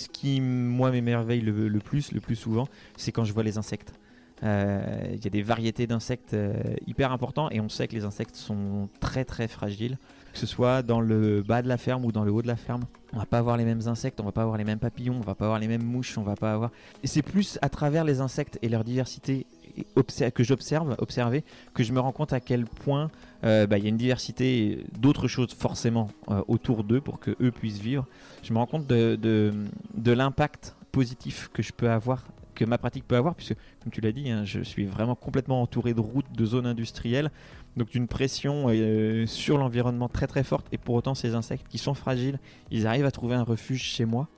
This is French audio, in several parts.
ce qui, moi, m'émerveille le plus souvent, c'est quand je vois les insectes. Il y a des variétés d'insectes hyper importants et on sait que les insectes sont très très fragiles, que ce soit dans le bas de la ferme ou dans le haut de la ferme. On va pas avoir les mêmes insectes, on va pas avoir les mêmes papillons, on va pas avoir les mêmes mouches, on va pas avoir... Et c'est plus à travers les insectes et leur diversité que observer, que je me rends compte à quel point y a une diversité d'autres choses forcément autour d'eux pour qu'eux puissent vivre. Je me rends compte de l'impact positif que je peux avoir, que ma pratique peut avoir, puisque comme tu l'as dit, je suis vraiment complètement entouré de routes, de zones industrielles, donc d'une pression sur l'environnement très très forte, et pour autant ces insectes qui sont fragiles, ils arrivent à trouver un refuge chez moi.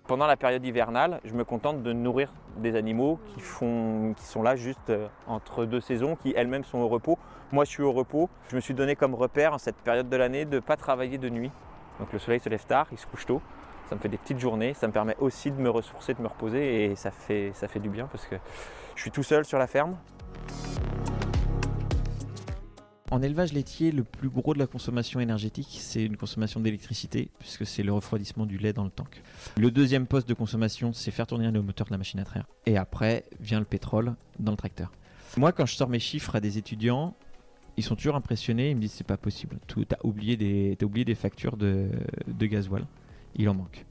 Pendant la période hivernale, je me contente de nourrir des animaux qui sont là juste entre deux saisons, qui elles-mêmes sont au repos. Moi je suis au repos, je me suis donné comme repère en cette période de l'année de ne pas travailler de nuit. Donc le soleil se lève tard, il se couche tôt. Ça me fait des petites journées, ça me permet aussi de me ressourcer, de me reposer et ça fait du bien parce que je suis tout seul sur la ferme. En élevage laitier, le plus gros de la consommation énergétique, c'est une consommation d'électricité puisque c'est le refroidissement du lait dans le tank. Le deuxième poste de consommation, c'est faire tourner le moteur de la machine à traire. Et après, vient le pétrole dans le tracteur. Moi, quand je sors mes chiffres à des étudiants, ils sont toujours impressionnés, ils me disent c'est pas possible. T'as oublié des factures de gasoil. Il en manque.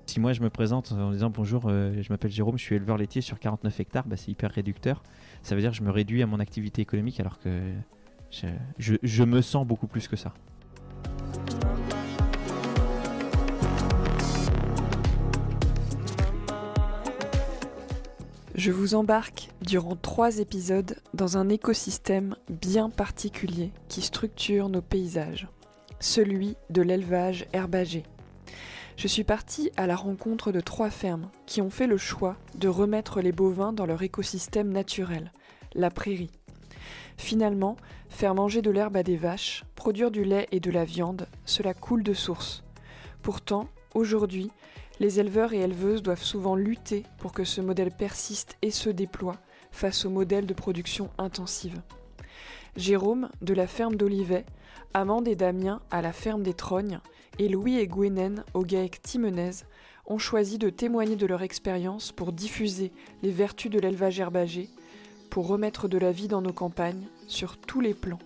Si moi je me présente en disant bonjour, je m'appelle Jérôme, je suis éleveur laitier sur 49 hectares, c'est hyper réducteur. Ça veut dire que je me réduis à mon activité économique alors que je me sens beaucoup plus que ça. Je vous embarque durant 3 épisodes dans un écosystème bien particulier qui structure nos paysages, celui de l'élevage herbagé. Je suis partie à la rencontre de 3 fermes qui ont fait le choix de remettre les bovins dans leur écosystème naturel, la prairie. Finalement, faire manger de l'herbe à des vaches, produire du lait et de la viande, cela coule de source. Pourtant, aujourd'hui, les éleveurs et éleveuses doivent souvent lutter pour que ce modèle persiste et se déploie face au modèle de production intensive. Jérôme, de la ferme d'Olivet, Amande et Damien à la ferme des Trognes, et Louis et Gwenaine au GAEC Timenez ont choisi de témoigner de leur expérience pour diffuser les vertus de l'élevage herbagé, pour remettre de la vie dans nos campagnes sur tous les plans.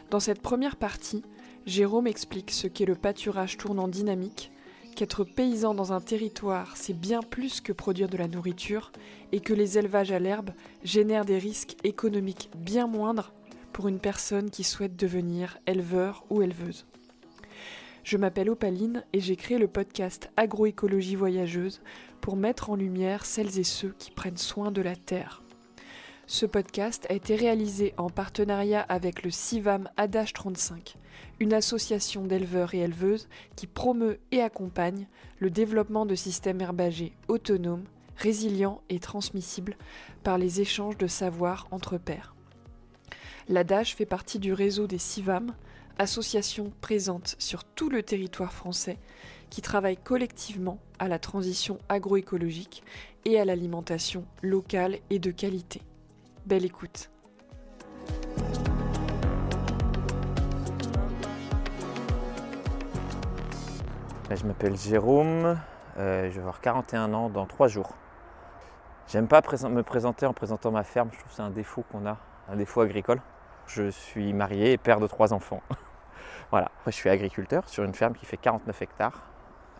Dans cette première partie, Jérôme explique ce qu'est le pâturage tournant dynamique, qu'être paysan dans un territoire, c'est bien plus que produire de la nourriture et que les élevages à l'herbe génèrent des risques économiques bien moindres pour une personne qui souhaite devenir éleveur ou éleveuse. Je m'appelle Opaline et j'ai créé le podcast Agroécologie voyageuse pour mettre en lumière celles et ceux qui prennent soin de la terre. Ce podcast a été réalisé en partenariat avec le CIVAM Adage 35, une association d'éleveurs et éleveuses qui promeut et accompagne le développement de systèmes herbagers autonomes, résilients et transmissibles par les échanges de savoir entre pairs. L'Adage fait partie du réseau des CIVAM, association présente sur tout le territoire français qui travaille collectivement à la transition agroécologique et à l'alimentation locale et de qualité. Belle écoute. Je m'appelle Jérôme, je vais avoir 41 ans dans 3 jours. J'aime pas me présenter en présentant ma ferme, je trouve que c'est un défaut qu'on a, un défaut agricole. Je suis marié et père de 3 enfants. Voilà. Après, je suis agriculteur sur une ferme qui fait 49 hectares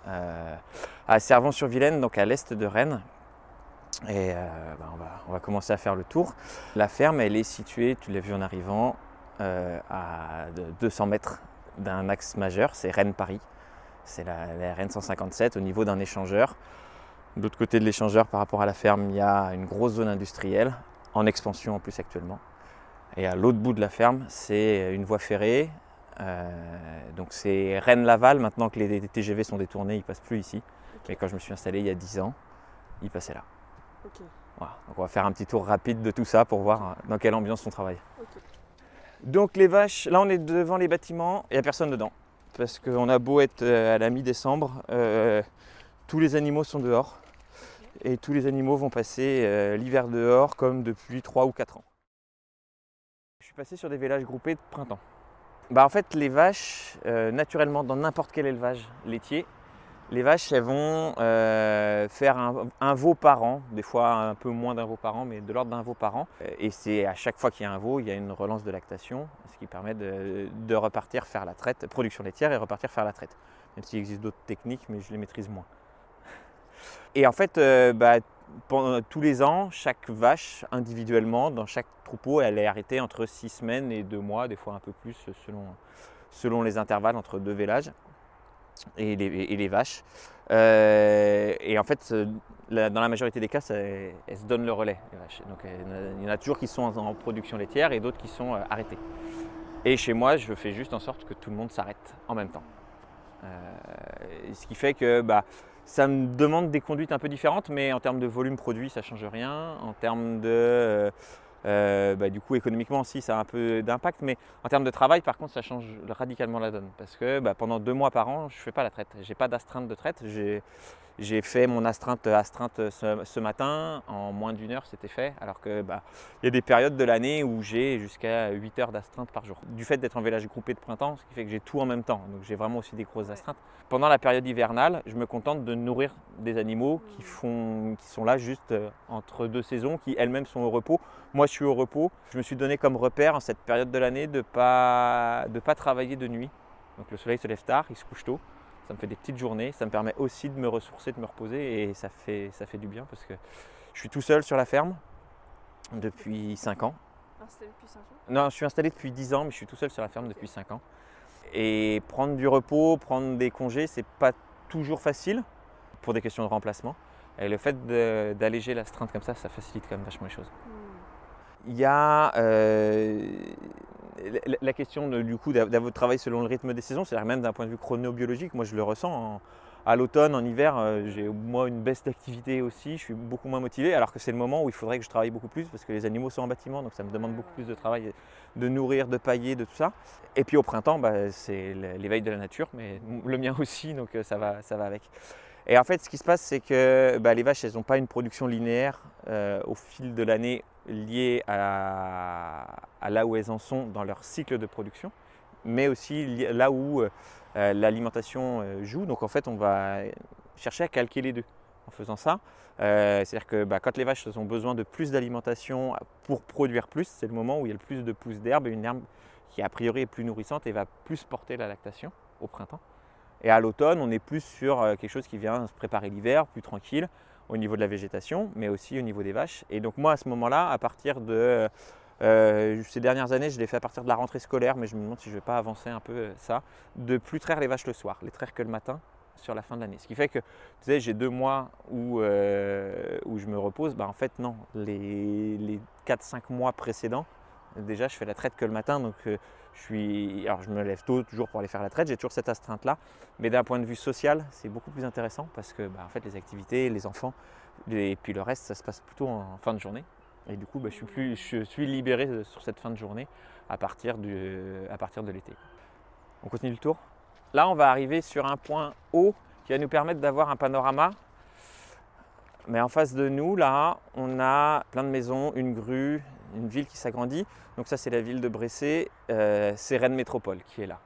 à Servan-sur-Vilaine, donc à l'est de Rennes. Et on va commencer à faire le tour. La ferme, elle est située, tu l'as vu en arrivant, à 200 mètres d'un axe majeur, c'est Rennes-Paris. C'est la RN 157 au niveau d'un échangeur. De l'autre côté de l'échangeur, par rapport à la ferme, il y a une grosse zone industrielle, en expansion en plus actuellement. Et à l'autre bout de la ferme, c'est une voie ferrée. Donc c'est Rennes-Laval, maintenant que les TGV sont détournés, ils ne passent plus ici. Okay. Mais quand je me suis installé il y a 10 ans, ils passaient là. Okay. Voilà. Donc on va faire un petit tour rapide de tout ça pour voir dans quelle ambiance on travaille. Okay. Donc les vaches, là on est devant les bâtiments, il n'y a personne dedans. Parce qu'on a beau être à la mi-décembre, tous les animaux sont dehors. Et tous les animaux vont passer l'hiver dehors comme depuis 3 ou 4 ans. Je suis passé sur des vélages groupés de printemps. En fait, les vaches, naturellement, dans n'importe quel élevage laitier, les vaches, elles vont faire un veau par an, des fois un peu moins d'un veau par an, mais de l'ordre d'un veau par an. Et c'est à chaque fois qu'il y a un veau, il y a une relance de lactation, ce qui permet de repartir faire la traite, production laitière et repartir faire la traite. Même s'il existe d'autres techniques, mais je les maîtrise moins. Et en fait, pendant tous les ans, chaque vache, individuellement, dans chaque troupeau, elle est arrêtée entre 6 semaines et 2 mois, des fois un peu plus, selon les intervalles entre 2 vélages et les vaches. Et en fait, dans la majorité des cas, elles se donnent le relais, les vaches. Donc il y en a toujours qui sont en production laitière et d'autres qui sont arrêtées. Et chez moi, je fais juste en sorte que tout le monde s'arrête en même temps. Ce qui fait que ça me demande des conduites un peu différentes, mais en termes de volume produit, ça ne change rien. En termes de du coup, économiquement aussi, ça a un peu d'impact, mais en termes de travail, par contre, ça change radicalement la donne. Parce que pendant 2 mois par an, je ne fais pas la traite. Je n'ai pas d'astreinte de traite. J'ai fait mon astreinte ce matin, en moins d'1 heure, c'était fait. Alors que y a des périodes de l'année où j'ai jusqu'à 8 heures d'astreinte par jour. Du fait d'être en village groupé de printemps, ce qui fait que j'ai tout en même temps. Donc j'ai vraiment aussi des grosses astreintes. Pendant la période hivernale, je me contente de nourrir des animaux qui sont là juste entre 2 saisons, qui elles-mêmes sont au repos. Moi, je suis au repos. Je me suis donné comme repère en cette période de l'année de pas travailler de nuit. Donc le soleil se lève tard, il se couche tôt. Ça me fait des petites journées. Ça me permet aussi de me ressourcer, de me reposer et ça fait du bien parce que je suis tout seul sur la ferme depuis 5 ans. Installé depuis 5 ans ? Non, je suis installé depuis 10 ans, mais je suis tout seul sur la ferme depuis 5 ans. Et prendre du repos, prendre des congés, c'est pas toujours facile pour des questions de remplacement. Et le fait d'alléger l'astreinte comme ça facilite quand même vachement les choses. Il y a la question du coup d'avoir travaillé selon le rythme des saisons, c'est-à-dire même d'un point de vue chronobiologique, moi je le ressens. À l'automne, en hiver, j'ai moi une baisse d'activité aussi, je suis beaucoup moins motivé, alors que c'est le moment où il faudrait que je travaille beaucoup plus parce que les animaux sont en bâtiment, donc ça me demande beaucoup plus de travail, de nourrir, de pailler, de tout ça. Et puis au printemps, c'est l'éveil de la nature, mais le mien aussi, donc ça va avec. Et en fait, ce qui se passe, c'est que les vaches, elles n'ont pas une production linéaire au fil de l'année liée à là où elles en sont dans leur cycle de production, mais aussi là où l'alimentation joue. Donc en fait, on va chercher à calquer les deux en faisant ça. C'est-à-dire que quand les vaches ont besoin de plus d'alimentation pour produire plus, c'est le moment où il y a le plus de pousses d'herbe, et une herbe qui a priori est plus nourrissante et va plus porter la lactation au printemps. Et à l'automne, on est plus sur quelque chose qui vient se préparer l'hiver, plus tranquille au niveau de la végétation, mais aussi au niveau des vaches. Et donc moi, à ce moment-là, à partir de ces dernières années, je l'ai fait à partir de la rentrée scolaire, mais je me demande si je ne vais pas avancer un peu ça, de plus traire les vaches le soir, les traire que le matin sur la fin de l'année. Ce qui fait que, tu sais, j'ai 2 mois où je me repose. En fait, non, les 4-5 mois précédents, déjà, je fais la traite que le matin, donc je me lève tôt toujours pour aller faire la traite, j'ai toujours cette astreinte-là, mais d'un point de vue social, c'est beaucoup plus intéressant parce que en fait, les activités, les enfants, et puis le reste, ça se passe plutôt en fin de journée. Et du coup, je suis libéré sur cette fin de journée à partir de l'été. On continue le tour. Là, on va arriver sur un point haut qui va nous permettre d'avoir un panorama. Mais en face de nous, là, on a plein de maisons, une grue, une ville qui s'agrandit. Donc ça, c'est la ville de Bressé. C'est Rennes Métropole qui est là.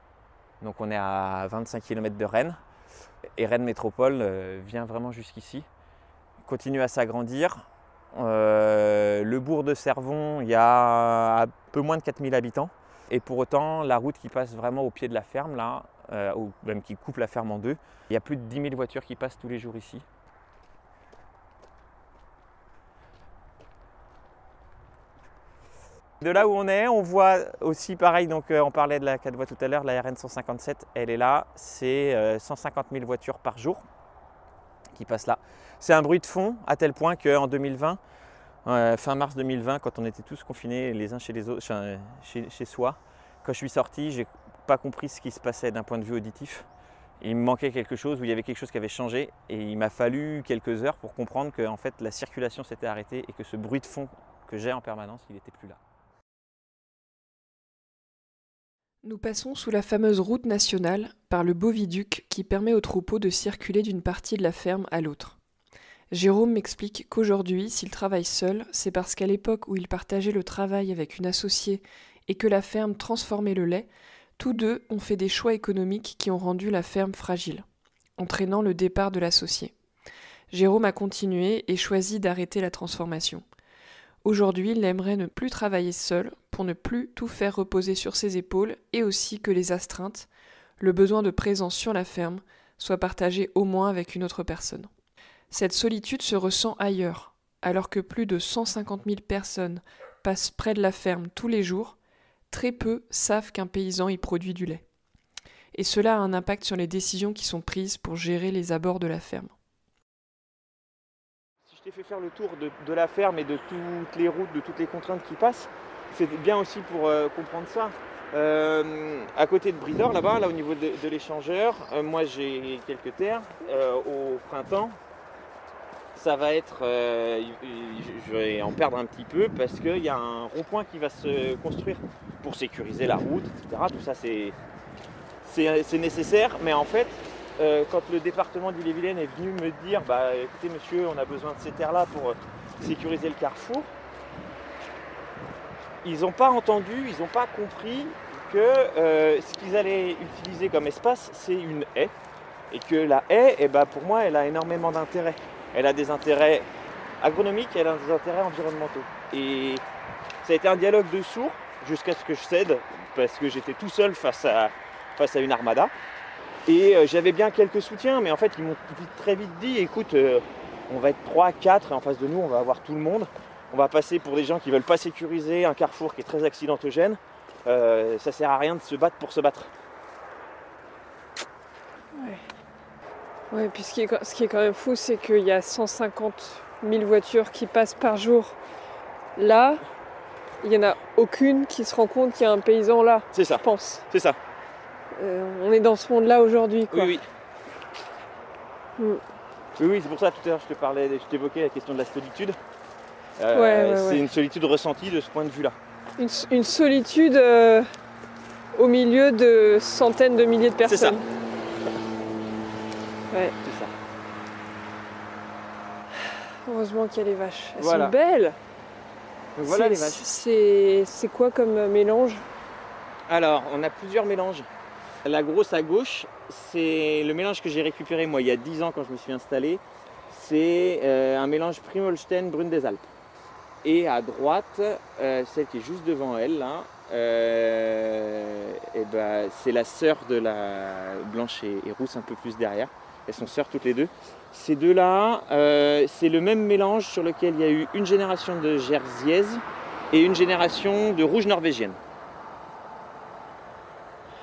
Donc on est à 25 km de Rennes. Et Rennes Métropole vient vraiment jusqu'ici. Continue à s'agrandir. Le bourg de Cervon, il y a un peu moins de 4000 habitants. Et pour autant, la route qui passe vraiment au pied de la ferme, là, ou même qui coupe la ferme en deux, il y a plus de 10 000 voitures qui passent tous les jours ici. De là où on est, on voit aussi pareil, donc on parlait de la 4 voies tout à l'heure, la RN 157, elle est là, c'est 150 000 voitures par jour qui passent là. C'est un bruit de fond à tel point qu'en 2020, fin mars 2020, quand on était tous confinés les uns chez les autres, chez soi, quand je suis sorti, j'ai pas compris ce qui se passait d'un point de vue auditif. Il me manquait quelque chose, où il y avait quelque chose qui avait changé, et il m'a fallu quelques heures pour comprendre que en fait, la circulation s'était arrêtée et que ce bruit de fond que j'ai en permanence, il n'était plus là. Nous passons sous la fameuse route nationale par le beau viaduc qui permet aux troupeaux de circuler d'une partie de la ferme à l'autre. Jérôme m'explique qu'aujourd'hui, s'il travaille seul, c'est parce qu'à l'époque où il partageait le travail avec une associée et que la ferme transformait le lait, Tous deux ont fait des choix économiques qui ont rendu la ferme fragile, entraînant le départ de l'associé. Jérôme a continué et choisi d'arrêter la transformation. Aujourd'hui, il aimerait ne plus travailler seul pour ne plus tout faire reposer sur ses épaules et aussi que les astreintes, le besoin de présence sur la ferme, soient partagés au moins avec une autre personne. Cette solitude se ressent ailleurs, alors que plus de 150 000 personnes passent près de la ferme tous les jours, très peu savent qu'un paysan y produit du lait. Et cela a un impact sur les décisions qui sont prises pour gérer les abords de la ferme. Si je t'ai fait faire le tour de la ferme et de toutes les routes, de toutes les contraintes qui passent, c'est bien aussi pour comprendre ça. À côté de Bridor, là-bas, là au niveau de l'échangeur, moi j'ai quelques terres. Au printemps, ça va être, je vais en perdre un petit peu parce qu'il y a un rond-point qui va se construire pour sécuriser la route, etc. Tout ça c'est nécessaire, mais en fait, quand le département d'Ille-et-Vilaine est venu me dire écoutez monsieur, on a besoin de ces terres-là pour sécuriser le carrefour, ils n'ont pas entendu, ils n'ont pas compris que ce qu'ils allaient utiliser comme espace, c'est une haie. Et que la haie, pour moi, elle a énormément d'intérêts. Elle a des intérêts agronomiques, elle a des intérêts environnementaux. Et ça a été un dialogue de sourds jusqu'à ce que je cède, parce que j'étais tout seul face à une armada. Et j'avais bien quelques soutiens, mais en fait, ils m'ont très vite dit, écoute, on va être 3, 4, et en face de nous, on va avoir tout le monde. On va passer pour des gens qui ne veulent pas sécuriser un carrefour qui est très accidentogène. Ça sert à rien de se battre pour se battre. Ouais, puis ce qui est quand même fou, c'est qu'il y a 150 000 voitures qui passent par jour. Là, il n'y en a aucune qui se rend compte qu'il y a un paysan là. C'est ça. Je pense. C'est ça. On est dans ce monde-là aujourd'hui, quoi. Oui. Oui, c'est pour ça tout à l'heure je t'évoquais la question de la solitude. C'est une solitude ressentie de ce point de vue-là. Une solitude au milieu de centaines de milliers de personnes. C'est ça. Ouais. C'est ça. Heureusement qu'il y a les vaches. Elles Voilà. sont belles. Donc voilà les vaches. C'est quoi comme mélange? Alors, on a plusieurs mélanges. La grosse à gauche, c'est le mélange que j'ai récupéré moi il y a 10 ans quand je me suis installé. C'est un mélange Prime-Holstein Brune des Alpes. Et à droite, celle qui est juste devant elle, là, c'est la sœur de la blanche et rousse un peu plus derrière. Elles sont sœurs toutes les deux. Ces deux-là, c'est le même mélange sur lequel il y a eu une génération de Jersiaises et une génération de rouge norvégienne.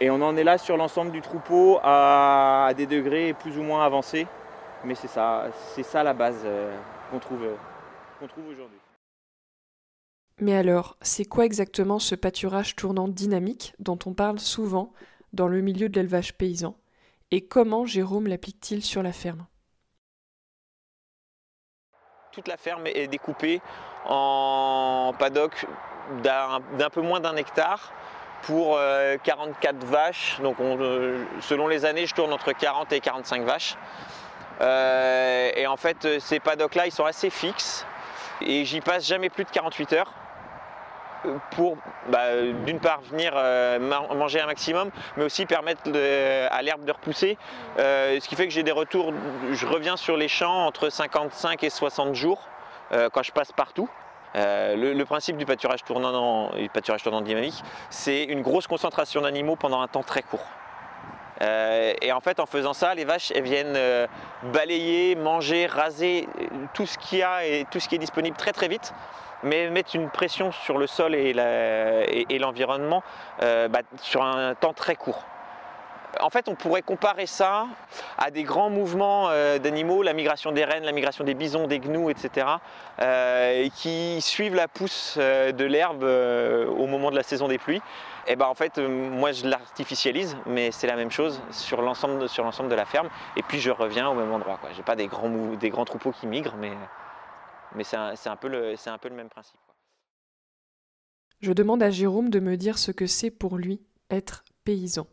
Et on en est là sur l'ensemble du troupeau à des degrés plus ou moins avancés. Mais c'est ça la base qu'on trouve aujourd'hui. Mais alors, c'est quoi exactement ce pâturage tournant dynamique dont on parle souvent dans le milieu de l'élevage paysan? Et comment Jérôme l'applique-t-il sur la ferme? Toute la ferme est découpée en paddock d'un peu moins d'1 hectare pour 44 vaches. Donc selon les années, je tourne entre 40 et 45 vaches. Et en fait, ces paddocks-là, ils sont assez fixes. Et j'y passe jamais plus de 48 heures. Pour d'une part venir manger un maximum, mais aussi permettre à l'herbe de repousser, ce qui fait que j'ai des retours, je reviens sur les champs entre 55 et 60 jours quand je passe partout. Le principe du pâturage tournant dynamique, c'est une grosse concentration d'animaux pendant un temps très court. Et en fait, en faisant ça, les vaches elles viennent balayer, manger, raser tout ce qu'il y a et tout ce qui est disponible très très vite, mais mettre une pression sur le sol et l'environnement sur un temps très court. En fait, on pourrait comparer ça à des grands mouvements d'animaux, la migration des rennes, la migration des bisons, des gnous, etc., qui suivent la pousse de l'herbe au moment de la saison des pluies. Et en fait, moi je l'artificialise, mais c'est la même chose sur l'ensemble de la ferme. Et puis je reviens au même endroit. Je n'ai pas des grands troupeaux qui migrent, mais c'est un peu le même principe. Je demande à Jérôme de me dire ce que c'est pour lui être paysan.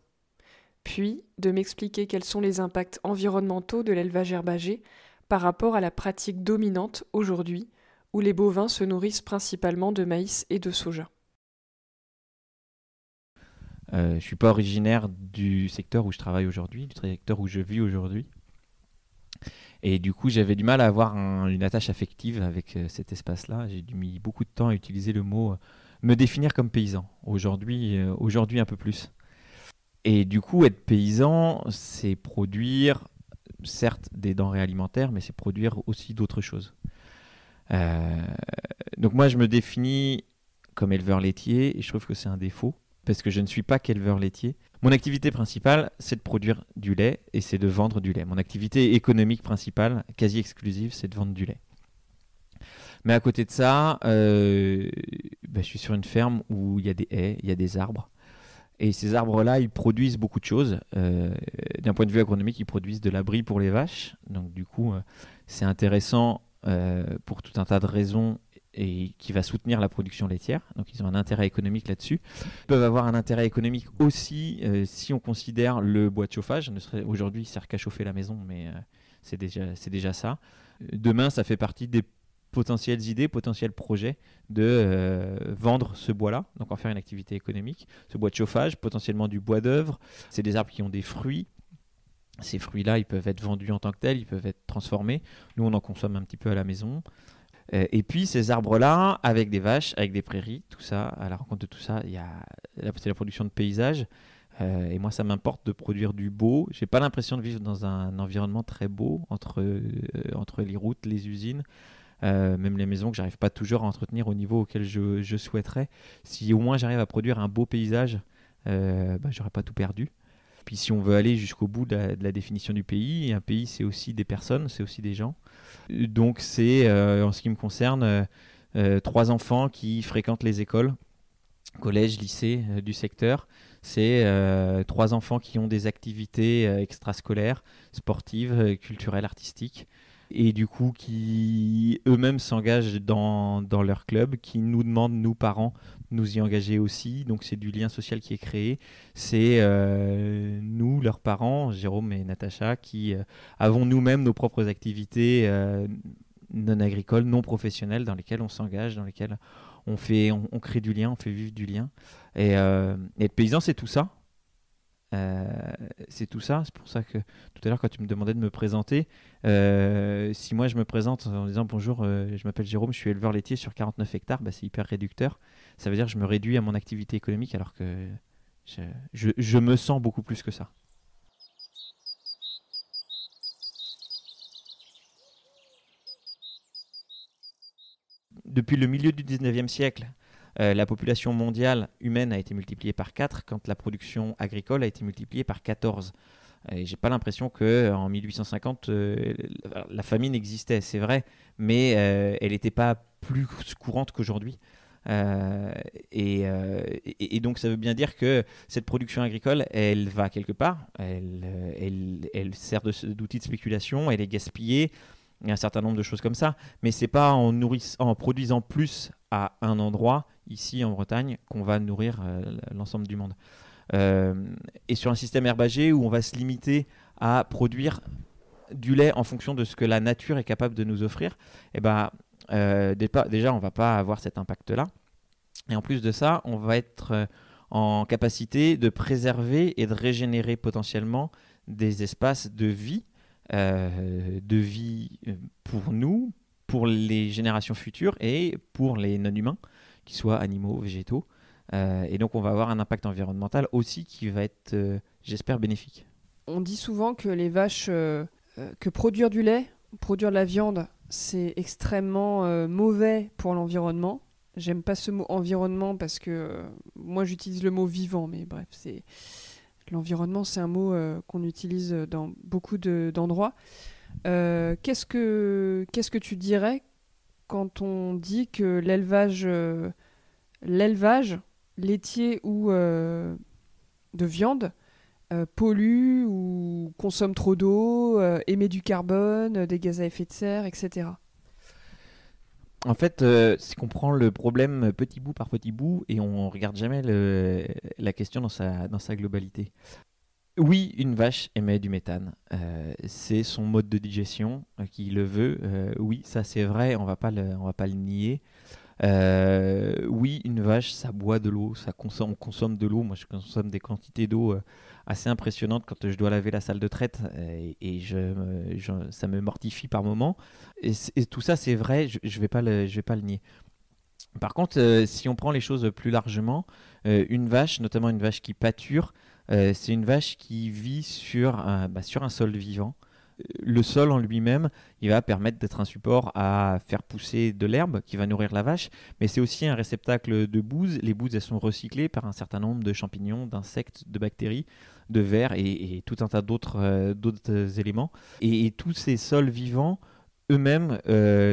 Puis de m'expliquer quels sont les impacts environnementaux de l'élevage herbager par rapport à la pratique dominante aujourd'hui, où les bovins se nourrissent principalement de maïs et de soja. Je ne suis pas originaire du secteur où je travaille aujourd'hui, du secteur où je vis aujourd'hui. Et du coup, j'avais du mal à avoir une attache affective avec cet espace-là. J'ai mis beaucoup de temps à utiliser le mot me définir comme paysan. Aujourd'hui un peu plus. Et du coup, être paysan, c'est produire, certes, des denrées alimentaires, mais c'est produire aussi d'autres choses. Donc moi, je me définis comme éleveur laitier et je trouve que c'est un défaut parce que je ne suis pas qu'éleveur laitier. Mon activité principale, c'est de produire du lait et c'est de vendre du lait. Mon activité économique principale, quasi exclusive, c'est de vendre du lait. Mais à côté de ça, je suis sur une ferme où il y a des haies, il y a des arbres. Et ces arbres-là, ils produisent beaucoup de choses. D'un point de vue agronomique, ils produisent de l'abri pour les vaches. Donc du coup, c'est intéressant pour tout un tas de raisons et qui va soutenir la production laitière. Donc ils ont un intérêt économique là-dessus. Ils peuvent avoir un intérêt économique aussi si on considère le bois de chauffage. Aujourd'hui, il ne sert qu'à chauffer la maison, mais c'est déjà ça. Demain, ça fait partie des potentielles idées, potentiels projets de vendre ce bois-là, donc en faire une activité économique. Ce bois de chauffage, potentiellement du bois d'œuvre. C'est des arbres qui ont des fruits. Ces fruits-là, ils peuvent être vendus en tant que tels, ils peuvent être transformés. Nous, on en consomme un petit peu à la maison. Et puis ces arbres-là, avec des vaches, avec des prairies, tout ça, à la rencontre de tout ça, c'est la production de paysages. Et moi, ça m'importe de produire du beau. J'ai pas l'impression de vivre dans un environnement très beau entre les routes, les usines, même les maisons que j'arrive pas toujours à entretenir au niveau auquel je souhaiterais. Si au moins j'arrive à produire un beau paysage, j'aurais pas tout perdu. Puis si on veut aller jusqu'au bout de la définition du pays, un pays c'est aussi des personnes, c'est aussi des gens. Donc c'est, en ce qui me concerne, 3 enfants qui fréquentent les écoles, collège, lycée du secteur. C'est 3 enfants qui ont des activités extrascolaires, sportives, culturelles, artistiques. Et du coup qui eux-mêmes s'engagent dans leur club, qui nous demandent, nous parents, nous y engager aussi. Donc c'est du lien social qui est créé. C'est nous, leurs parents, Jérôme et Natacha, qui avons nous-mêmes nos propres activités non agricoles, non professionnelles, dans lesquelles on s'engage, dans lesquelles on crée du lien, on fait vivre du lien. Et être paysan, c'est tout ça. C'est tout ça. C'est pour ça que tout à l'heure, quand tu me demandais de me présenter, si moi je me présente en disant bonjour, je m'appelle Jérôme, je suis éleveur laitier sur 49 hectares, c'est hyper réducteur. Ça veut dire que je me réduis à mon activité économique alors que je me sens beaucoup plus que ça. Depuis le milieu du 19e siècle, la population mondiale humaine a été multipliée par 4 quand la production agricole a été multipliée par 14. Et j'ai pas l'impression qu'en 1850, la famine existait, c'est vrai, mais elle n'était pas plus courante qu'aujourd'hui. Et donc ça veut bien dire que cette production agricole, elle va quelque part, elle sert d'outil de spéculation, elle est gaspillée, il y a un certain nombre de choses comme ça, mais c'est pas en produisant plus à un endroit, ici en Bretagne, qu'on va nourrir l'ensemble du monde. Et sur un système herbagé où on va se limiter à produire du lait en fonction de ce que la nature est capable de nous offrir, déjà on va pas avoir cet impact-là. Et en plus de ça, on va être en capacité de préserver et de régénérer potentiellement des espaces de vie pour nous, pour les générations futures et pour les non-humains, qu'ils soient animaux, végétaux. Et donc on va avoir un impact environnemental aussi qui va être, j'espère, bénéfique. On dit souvent que les vaches, que produire du lait, produire de la viande, c'est extrêmement mauvais pour l'environnement. J'aime pas ce mot environnement parce que moi j'utilise le mot vivant, mais bref, l'environnement c'est un mot qu'on utilise dans beaucoup d'endroits. Qu'est-ce que tu dirais quand on dit que l'élevage laitier ou de viande pollue ou consomme trop d'eau, émet du carbone, des gaz à effet de serre, etc. En fait, c'est qu'on prend le problème petit bout par petit bout et on regarde jamais la question dans sa globalité. Oui, une vache émet du méthane. C'est son mode de digestion qui le veut. Oui, ça c'est vrai, on va pas le nier. Oui, une vache, ça boit de l'eau, on consomme de l'eau. Moi, je consomme des quantités d'eau assez impressionnantes quand je dois laver la salle de traite ça me mortifie par moments. Et tout ça, c'est vrai, je vais pas le nier. Par contre, si on prend les choses plus largement, une vache, notamment une vache qui pâture, c'est une vache qui vit sur un sol vivant. Le sol en lui-même, il va permettre d'être un support à faire pousser de l'herbe qui va nourrir la vache, mais c'est aussi un réceptacle de bouse. Les bouses, elles sont recyclées par un certain nombre de champignons, d'insectes, de bactéries, de vers et tout un tas d'autres éléments. Et tous ces sols vivants, eux-mêmes,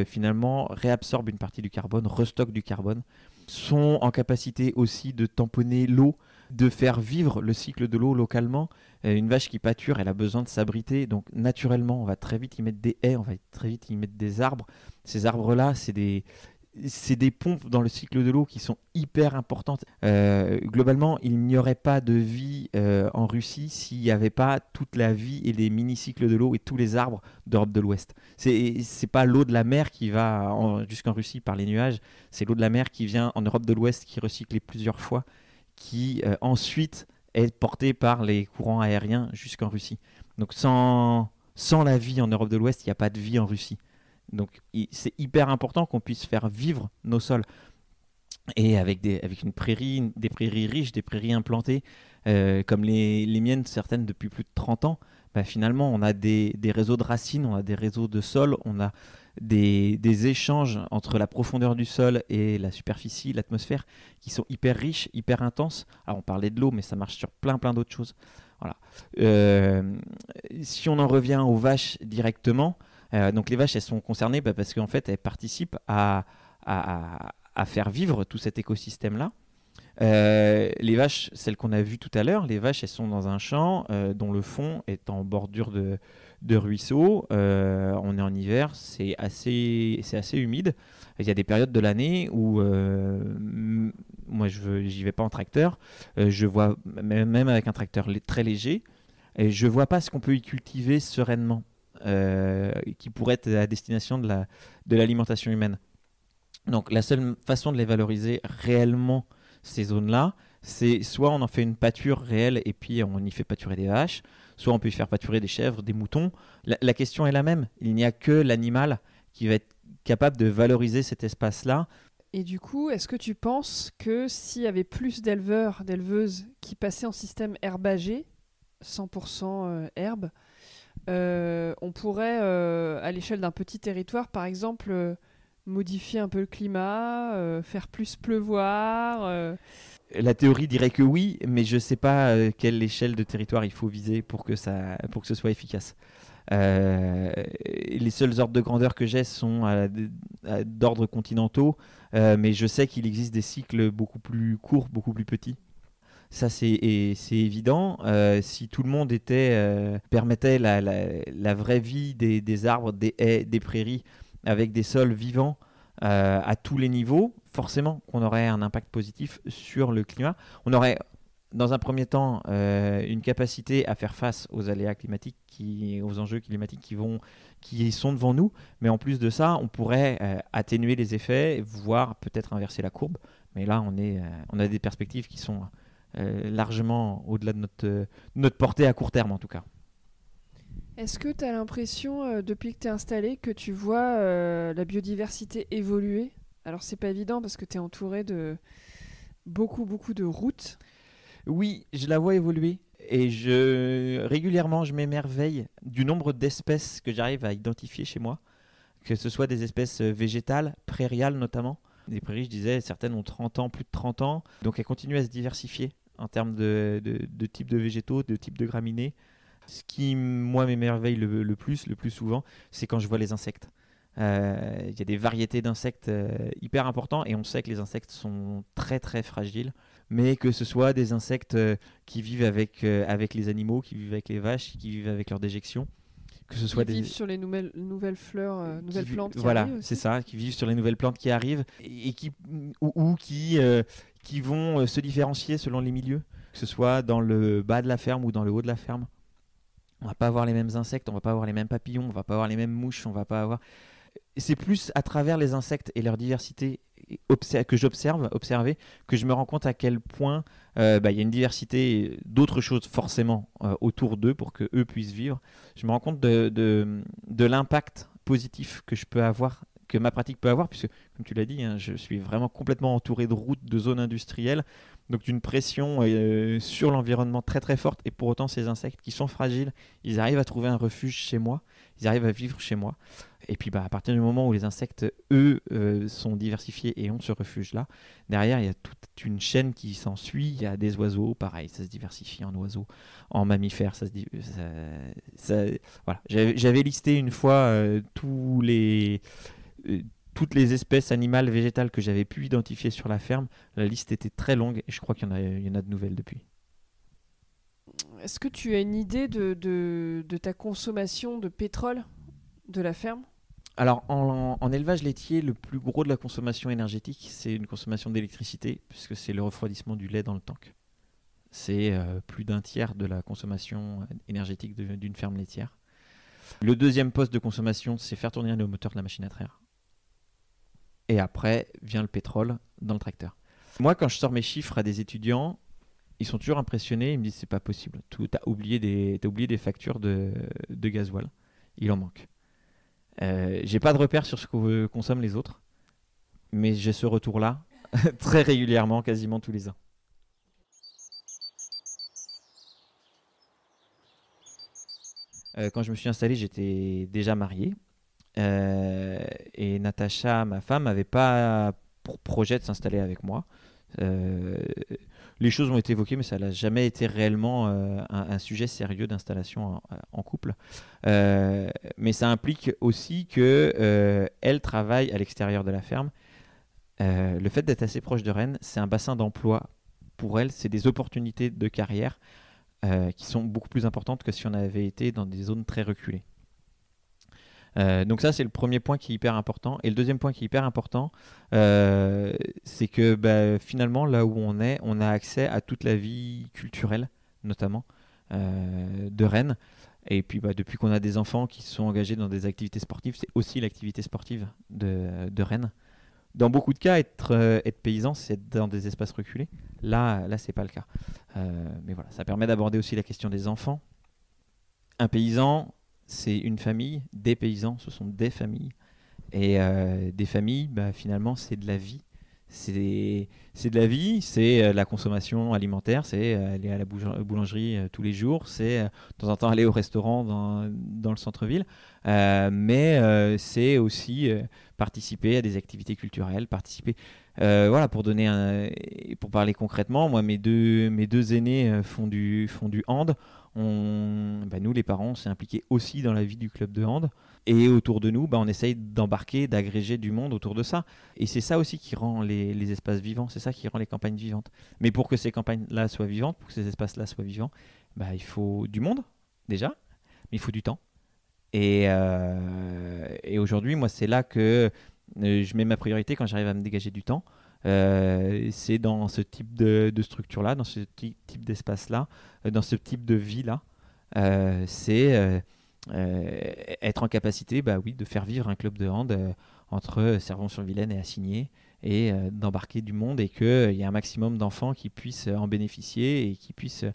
finalement, réabsorbent une partie du carbone, restockent du carbone, sont en capacité aussi de tamponner l'eau, de faire vivre le cycle de l'eau localement. Une vache qui pâture, elle a besoin de s'abriter, donc naturellement, on va très vite y mettre des haies, on va très vite y mettre des arbres. Ces arbres-là, c'est des pompes dans le cycle de l'eau qui sont hyper importantes. Globalement, il n'y aurait pas de vie en Russie s'il n'y avait pas toute la vie et les mini-cycles de l'eau et tous les arbres d'Europe de l'Ouest. C'est pas l'eau de la mer qui va jusqu'en Russie par les nuages, c'est l'eau de la mer qui vient en Europe de l'Ouest, qui est recyclée plusieurs fois, qui ensuite est portée par les courants aériens jusqu'en Russie. Donc sans la vie en Europe de l'Ouest, il n'y a pas de vie en Russie. Donc c'est hyper important qu'on puisse faire vivre nos sols. Et avec une prairie, des prairies riches, des prairies implantées, comme les miennes, certaines depuis plus de 30 ans, finalement on a des réseaux de racines, on a des réseaux de sol, on a des échanges entre la profondeur du sol et la superficie, l'atmosphère, qui sont hyper riches, hyper intenses. Alors on parlait de l'eau, mais ça marche sur plein d'autres choses. Voilà. Si on en revient aux vaches directement, donc les vaches, elles sont concernées parce qu'en fait, elles participent à faire vivre tout cet écosystème-là. Les vaches, celles qu'on a vues tout à l'heure, les vaches, elles sont dans un champ dont le fond est en bordure de ruisseau. On est en hiver, c'est assez humide. Il y a des périodes de l'année où moi, j'y vais pas en tracteur. Je vois même avec un tracteur très léger, et je vois pas ce qu'on peut y cultiver sereinement, qui pourrait être à destination de l'alimentation humaine. Donc la seule façon de les valoriser réellement, ces zones-là, c'est soit on en fait une pâture réelle et puis on y fait pâturer des vaches, soit on peut y faire pâturer des chèvres, des moutons. La question est la même. Il n'y a que l'animal qui va être capable de valoriser cet espace-là. Et du coup, est-ce que tu penses que s'il y avait plus d'éleveurs, d'éleveuses qui passaient en système herbagé, 100% herbe, on pourrait, à l'échelle d'un petit territoire, par exemple, modifier un peu le climat, faire plus pleuvoir La théorie dirait que oui, mais je ne sais pas quelle échelle de territoire il faut viser pour que ce soit efficace. Les seuls ordres de grandeur que j'ai sont d'ordre continentaux, mais je sais qu'il existe des cycles beaucoup plus courts, beaucoup plus petits. Ça, c'est évident. Si tout le monde permettait la vraie vie des arbres, des haies, des prairies, avec des sols vivants à tous les niveaux, forcément qu'on aurait un impact positif sur le climat. On aurait, dans un premier temps, une capacité à faire face aux aléas climatiques, aux enjeux climatiques qui sont devant nous. Mais en plus de ça, on pourrait atténuer les effets, voire peut-être inverser la courbe. Mais là, on a des perspectives qui sont largement au-delà de notre portée à court terme, en tout cas. Est-ce que tu as l'impression, depuis que tu es installé, que tu vois la biodiversité évoluer ? Alors, c'est pas évident parce que tu es entouré de beaucoup de routes. Oui, je la vois évoluer et régulièrement, je m'émerveille du nombre d'espèces que j'arrive à identifier chez moi, que ce soit des espèces végétales, prairiales notamment. Les prairies, je disais, certaines ont 30 ans, plus de 30 ans, donc elles continuent à se diversifier en termes de types de végétaux, de types de graminées. Ce qui, moi, m'émerveille le plus souvent, c'est quand je vois les insectes. Il y a des variétés d'insectes hyper importants et on sait que les insectes sont très très fragiles, mais que ce soit des insectes qui vivent avec les animaux, qui vivent avec les vaches, qui vivent avec leur déjection, que ce soit qui vivent sur les nouvelles fleurs, nouvelles plantes qui voilà, arrivent aussi. c'est ça, qui vivent sur les nouvelles plantes qui arrivent et qui vont se différencier selon les milieux, que ce soit dans le bas de la ferme ou dans le haut de la ferme. On va pas avoir les mêmes insectes, on va pas avoir les mêmes papillons, on va pas avoir les mêmes mouches, on va pas avoir... C'est plus à travers les insectes et leur diversité observé, que je me rends compte à quel point il y a une diversité d'autres choses forcément autour d'eux pour qu'eux puissent vivre. Je me rends compte de l'impact positif que je peux avoir, que ma pratique peut avoir, puisque, comme tu l'as dit, hein, je suis vraiment complètement entouré de routes, de zones industrielles, donc d'une pression sur l'environnement très très forte, et pour autant ces insectes qui sont fragiles, ils arrivent à trouver un refuge chez moi, ils arrivent à vivre chez moi. Et puis à partir du moment où les insectes, eux, sont diversifiés et ont ce refuge-là, derrière il y a toute une chaîne qui s'ensuit. Il y a des oiseaux, pareil, ça se diversifie en oiseaux, en mammifères, voilà. J'avais listé une fois toutes les espèces animales, végétales que j'avais pu identifier sur la ferme. La liste était très longue et je crois qu'il y en a de nouvelles depuis. Est-ce que tu as une idée de ta consommation de pétrole de la ferme ? Alors, en élevage laitier, le plus gros de la consommation énergétique, c'est une consommation d'électricité, puisque c'est le refroidissement du lait dans le tank. C'est plus d'un tiers de la consommation énergétique d'une ferme laitière. Le deuxième poste de consommation, c'est faire tourner le moteur de la machine à traire. Et après, vient le pétrole dans le tracteur. Moi, quand je sors mes chiffres à des étudiants, ils sont toujours impressionnés. Ils me disent, c'est pas possible. T'as oublié des factures de gasoil. Il en manque. J'ai pas de repère sur ce que consomment les autres, mais j'ai ce retour-là très régulièrement, quasiment tous les ans. Quand je me suis installé, j'étais déjà marié, et Natacha, ma femme, n'avait pas pour projet de s'installer avec moi. Les choses ont été évoquées, mais ça n'a jamais été réellement un sujet sérieux d'installation en couple. Mais ça implique aussi qu'elle travaille à l'extérieur de la ferme. Le fait d'être assez proche de Rennes, c'est un bassin d'emploi pour elle, c'est des opportunités de carrière qui sont beaucoup plus importantes que si on avait été dans des zones très reculées. Donc ça, c'est le premier point qui est hyper important. Et le deuxième point qui est hyper important, c'est que finalement, là où on a accès à toute la vie culturelle, notamment, de Rennes. Et puis depuis qu'on a des enfants qui sont engagés dans des activités sportives, c'est aussi l'activité sportive de Rennes. Dans beaucoup de cas, être paysan, c'est être dans des espaces reculés. Là, c'est pas le cas. Mais voilà, ça permet d'aborder aussi la question des enfants. Un paysan, c'est une famille. Des paysans, ce sont des familles. Et des familles, finalement, c'est de la vie. C'est de la vie, c'est la consommation alimentaire, c'est aller à la boulangerie tous les jours, c'est de temps en temps aller au restaurant dans le centre-ville, mais c'est aussi participer à des activités culturelles, voilà, pour parler concrètement, moi mes deux aînés font du hand. Nous les parents, on s'est impliqués aussi dans la vie du club de hand. Et autour de nous, on essaye d'embarquer, d'agréger du monde autour de ça. Et c'est ça aussi qui rend les espaces vivants, c'est ça qui rend les campagnes vivantes. Mais pour que ces campagnes-là soient vivantes, pour que ces espaces-là soient vivants, il faut du monde, déjà, mais il faut du temps. Et aujourd'hui, moi, c'est là que je mets ma priorité quand j'arrive à me dégager du temps. C'est dans ce type de structure-là, dans ce type d'espace-là, dans ce type de vie-là. C'est être en capacité de faire vivre un club de hand entre Servon-sur-Vilaine et Assigné, et d'embarquer du monde, et qu'il y ait un maximum d'enfants qui puissent en bénéficier et qui puissent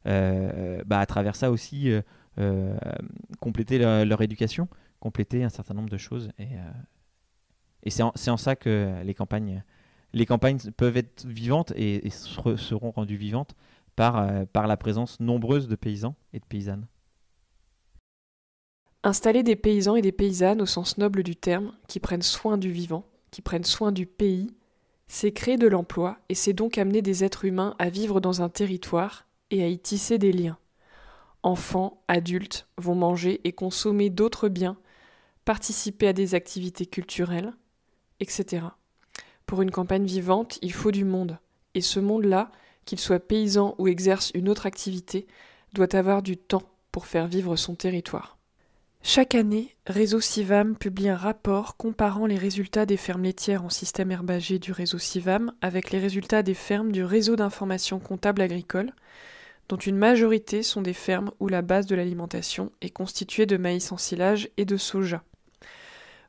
à travers ça aussi compléter leur éducation, compléter un certain nombre de choses. Et c'est en ça que les campagnes peuvent être vivantes et seront rendues vivantes par la présence nombreuse de paysans et de paysannes. Installer des paysans et des paysannes au sens noble du terme, qui prennent soin du vivant, qui prennent soin du pays, c'est créer de l'emploi et c'est donc amener des êtres humains à vivre dans un territoire et à y tisser des liens. Enfants, adultes vont manger et consommer d'autres biens, participer à des activités culturelles, etc. Pour une campagne vivante, il faut du monde. Et ce monde-là, qu'il soit paysan ou exerce une autre activité, doit avoir du temps pour faire vivre son territoire. Chaque année, Réseau Civam publie un rapport comparant les résultats des fermes laitières en système herbager du Réseau Civam avec les résultats des fermes du Réseau d'information comptable agricole, dont une majorité sont des fermes où la base de l'alimentation est constituée de maïs en silage et de soja.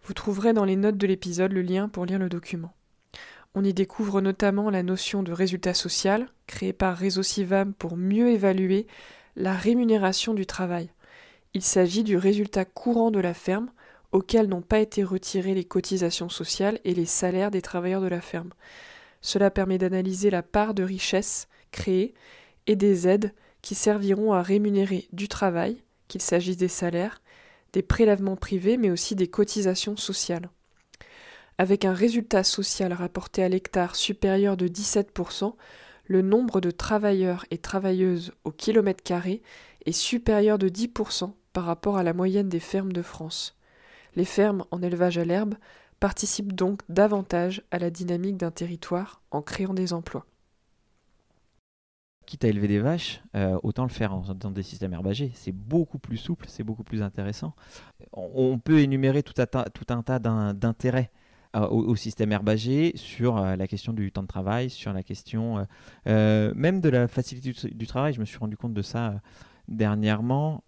Vous trouverez dans les notes de l'épisode le lien pour lire le document. On y découvre notamment la notion de résultat social, créée par Réseau Civam pour mieux évaluer la rémunération du travail. Il s'agit du résultat courant de la ferme, auquel n'ont pas été retirées les cotisations sociales et les salaires des travailleurs de la ferme. Cela permet d'analyser la part de richesse créée et des aides qui serviront à rémunérer du travail, qu'il s'agisse des salaires, des prélèvements privés, mais aussi des cotisations sociales. Avec un résultat social rapporté à l'hectare supérieur de 17%, le nombre de travailleurs et travailleuses au kilomètre carré est supérieur de 10% par rapport à la moyenne des fermes de France. Les fermes en élevage à l'herbe participent donc davantage à la dynamique d'un territoire en créant des emplois. Quitte à élever des vaches, autant le faire dans des systèmes herbagés. C'est beaucoup plus souple, c'est beaucoup plus intéressant. On peut énumérer tout un tas d'intérêts au système herbagé sur la question du temps de travail, sur la question même de la facilité du travail. Je me suis rendu compte de ça dernièrement.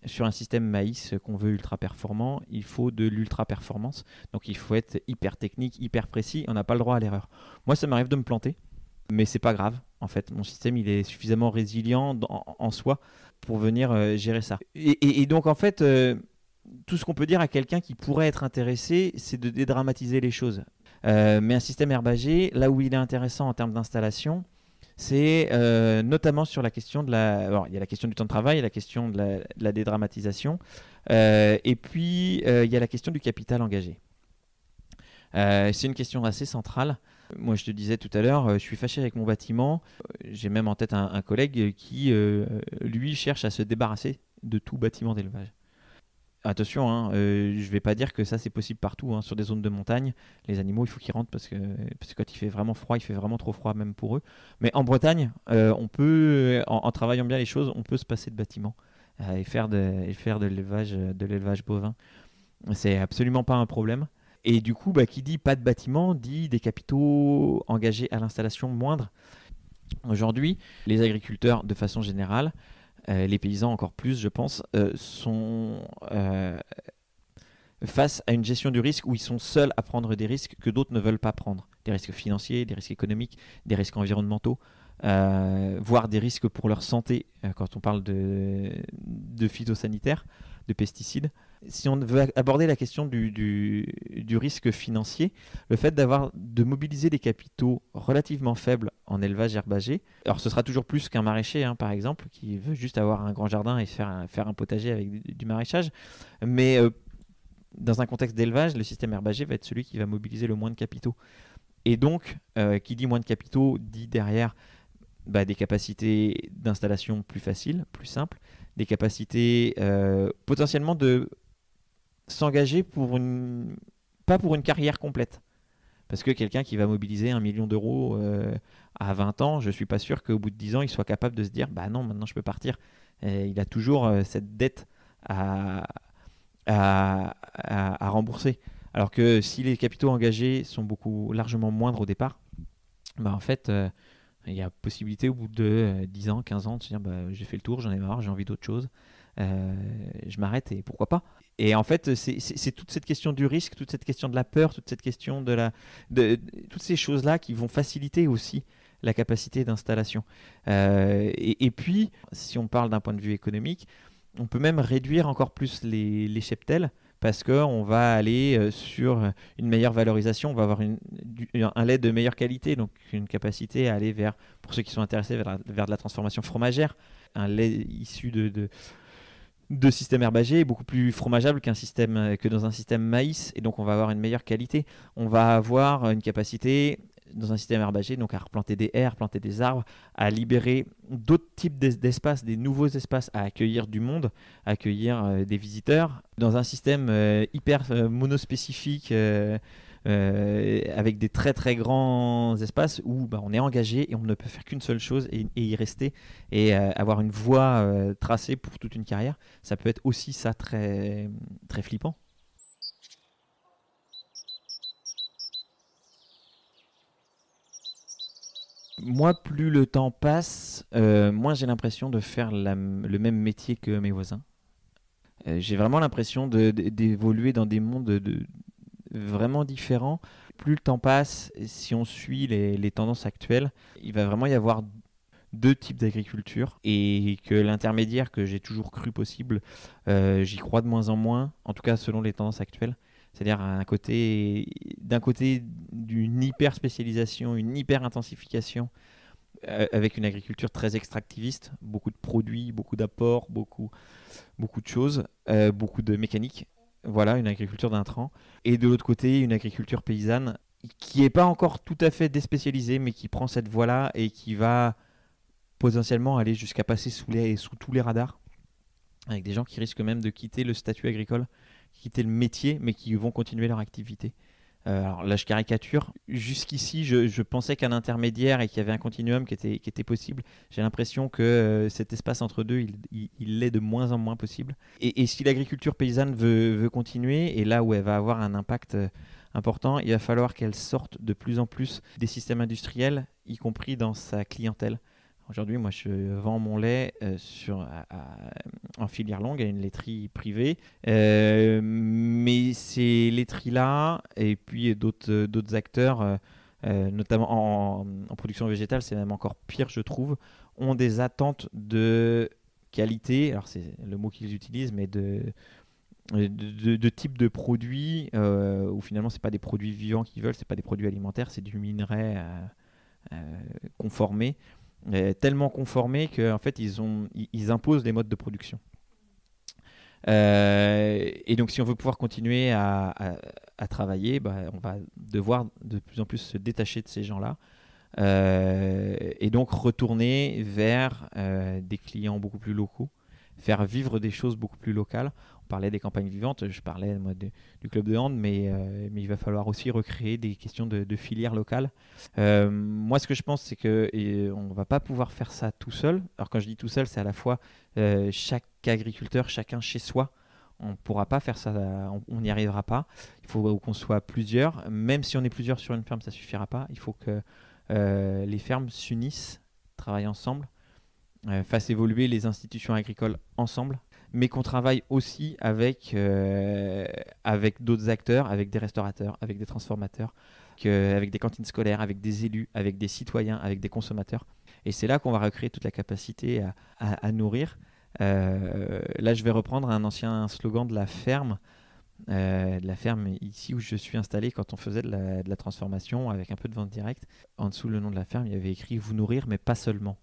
Sur un système maïs qu'on veut ultra performant, il faut de l'ultra performance. Donc il faut être hyper technique, hyper précis. On n'a pas le droit à l'erreur. Moi, ça m'arrive de me planter, mais c'est pas grave. En fait, mon système, il est suffisamment résilient en soi pour venir gérer ça. Et donc, en fait, tout ce qu'on peut dire à quelqu'un qui pourrait être intéressé, c'est de dédramatiser les choses. Mais un système herbagé, là où il est intéressant en termes d'installation, c'est notamment sur la question de la... Alors, il y a la question du temps de travail, il y a la question de la dédramatisation, et puis il y a la question du capital engagé. C'est une question assez centrale. Moi, je te disais tout à l'heure, je suis fâché avec mon bâtiment. J'ai même en tête un collègue qui, lui, cherche à se débarrasser de tout bâtiment d'élevage. Attention, hein, je ne vais pas dire que ça c'est possible partout. Hein. Sur des zones de montagne, les animaux, il faut qu'ils rentrent parce que quand il fait vraiment froid, il fait vraiment trop froid même pour eux. Mais en Bretagne, on peut, en travaillant bien les choses, on peut se passer de bâtiments et faire de l'élevage bovin. C'est absolument pas un problème. Et du coup, qui dit pas de bâtiment, dit des capitaux engagés à l'installation moindres. Aujourd'hui, les agriculteurs, de façon générale, les paysans encore plus, je pense, sont face à une gestion du risque où ils sont seuls à prendre des risques que d'autres ne veulent pas prendre. Des risques financiers, des risques économiques, des risques environnementaux, voire des risques pour leur santé quand on parle de phytosanitaires, de pesticides. Si on veut aborder la question du risque financier, le fait de mobiliser des capitaux relativement faibles en élevage herbagé, alors ce sera toujours plus qu'un maraîcher, hein, par exemple, qui veut juste avoir un grand jardin et faire un potager avec du maraîchage, mais dans un contexte d'élevage, le système herbagé va être celui qui va mobiliser le moins de capitaux. Et donc, qui dit moins de capitaux, dit derrière des capacités d'installation plus faciles, plus simples, des capacités potentiellement de s'engager pas pour une carrière complète. Parce que quelqu'un qui va mobiliser 1 million d'euros à 20 ans, je ne suis pas sûr qu'au bout de 10 ans, il soit capable de se dire non, maintenant je peux partir. Et il a toujours cette dette à rembourser. Alors que si les capitaux engagés sont largement moindres au départ, en fait, il y a possibilité au bout de 10 ans, 15 ans de se dire j'ai fait le tour, j'en ai marre, j'ai envie d'autre chose. Je m'arrête et pourquoi pas. Et en fait, c'est toute cette question du risque, toute cette question de la peur, toute cette question de toutes ces choses-là qui vont faciliter aussi la capacité d'installation. Et puis, si on parle d'un point de vue économique, on peut même réduire encore plus les cheptels parce qu'on va aller sur une meilleure valorisation, on va avoir un lait de meilleure qualité, donc une capacité à aller pour ceux qui sont intéressés, vers de la transformation fromagère. Un lait issu de système herbagé est beaucoup plus fromageable que dans un système maïs, et donc on va avoir une meilleure qualité. On va avoir une capacité dans un système herbagé, donc à replanter des haies, replanter des arbres, à libérer d'autres types d'espaces, des nouveaux espaces, à accueillir du monde, à accueillir des visiteurs. Dans un système hyper monospécifique, avec des très très grands espaces où on est engagé et on ne peut faire qu'une seule chose et y rester et avoir une voie tracée pour toute une carrière, ça peut être aussi ça très, très flippant. Moi, plus le temps passe, moins j'ai l'impression de faire le même métier que mes voisins. J'ai vraiment l'impression d'évoluer dans des mondes vraiment différent. Plus le temps passe, si on suit les tendances actuelles, il va vraiment y avoir deux types d'agriculture et que l'intermédiaire que j'ai toujours cru possible, j'y crois de moins en moins, en tout cas selon les tendances actuelles. C'est-à-dire d'un côté d'une hyper spécialisation, une hyper intensification avec une agriculture très extractiviste, beaucoup de produits, beaucoup d'apports, beaucoup de choses, beaucoup de mécanique. Voilà, une agriculture d'intrants. Et de l'autre côté, une agriculture paysanne qui n'est pas encore tout à fait déspécialisée, mais qui prend cette voie-là et qui va potentiellement aller jusqu'à passer sous tous les radars, avec des gens qui risquent même de quitter le statut agricole, quitter le métier, mais qui vont continuer leur activité. Alors là, je caricature. Jusqu'ici, je pensais qu'un intermédiaire et qu'il y avait un continuum qui était possible. J'ai l'impression que cet espace entre deux, il l'est de moins en moins possible. Et si l'agriculture paysanne veut continuer, et là où elle va avoir un impact important, il va falloir qu'elle sorte de plus en plus des systèmes industriels, y compris dans sa clientèle. Aujourd'hui, moi, je vends mon lait en filière longue à une laiterie privée. Mais ces laiteries-là, et puis d'autres acteurs, notamment en production végétale, c'est même encore pire, je trouve, ont des attentes de qualité. Alors, c'est le mot qu'ils utilisent, mais de type de produits où finalement, ce n'est pas des produits vivants qu'ils veulent, ce n'est pas des produits alimentaires, c'est du minerai conformé. Tellement conformés qu'en fait ils imposent les modes de production. Et donc si on veut pouvoir continuer à travailler, on va devoir de plus en plus se détacher de ces gens-là et donc retourner vers des clients beaucoup plus locaux, faire vivre des choses beaucoup plus locales. On parlait des campagnes vivantes, je parlais moi, du club de hand, mais il va falloir aussi recréer des questions de filières locales. Moi, ce que je pense, c'est qu'on ne va pas pouvoir faire ça tout seul. Alors quand je dis tout seul, c'est à la fois chaque agriculteur, chacun chez soi. On ne pourra pas faire ça, on n'y arrivera pas. Il faut qu'on soit plusieurs. Même si on est plusieurs sur une ferme, ça ne suffira pas. Il faut que les fermes s'unissent, travaillent ensemble, fassent évoluer les institutions agricoles ensemble, mais qu'on travaille aussi avec d'autres acteurs, avec des restaurateurs, avec des transformateurs, avec des cantines scolaires, avec des élus, avec des citoyens, avec des consommateurs. Et c'est là qu'on va recréer toute la capacité à nourrir. Là, je vais reprendre un ancien slogan de la ferme ici où je suis installé quand on faisait de la transformation avec un peu de vente directe. En dessous, le nom de la ferme, il y avait écrit « Vous nourrir, mais pas seulement ».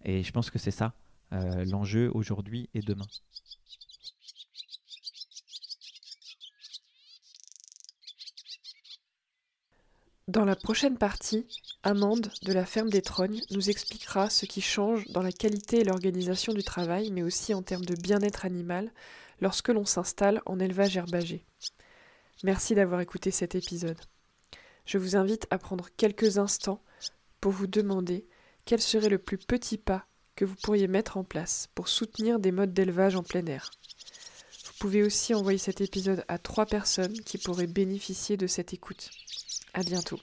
Et je pense que c'est ça l'enjeu aujourd'hui et demain. Dans la prochaine partie, Amande de la ferme des Trognes nous expliquera ce qui change dans la qualité et l'organisation du travail, mais aussi en termes de bien-être animal lorsque l'on s'installe en élevage herbager. Merci d'avoir écouté cet épisode. Je vous invite à prendre quelques instants pour vous demander quel serait le plus petit pas que vous pourriez mettre en place pour soutenir des modes d'élevage en plein air. Vous pouvez aussi envoyer cet épisode à 3 personnes qui pourraient bénéficier de cette écoute. À bientôt.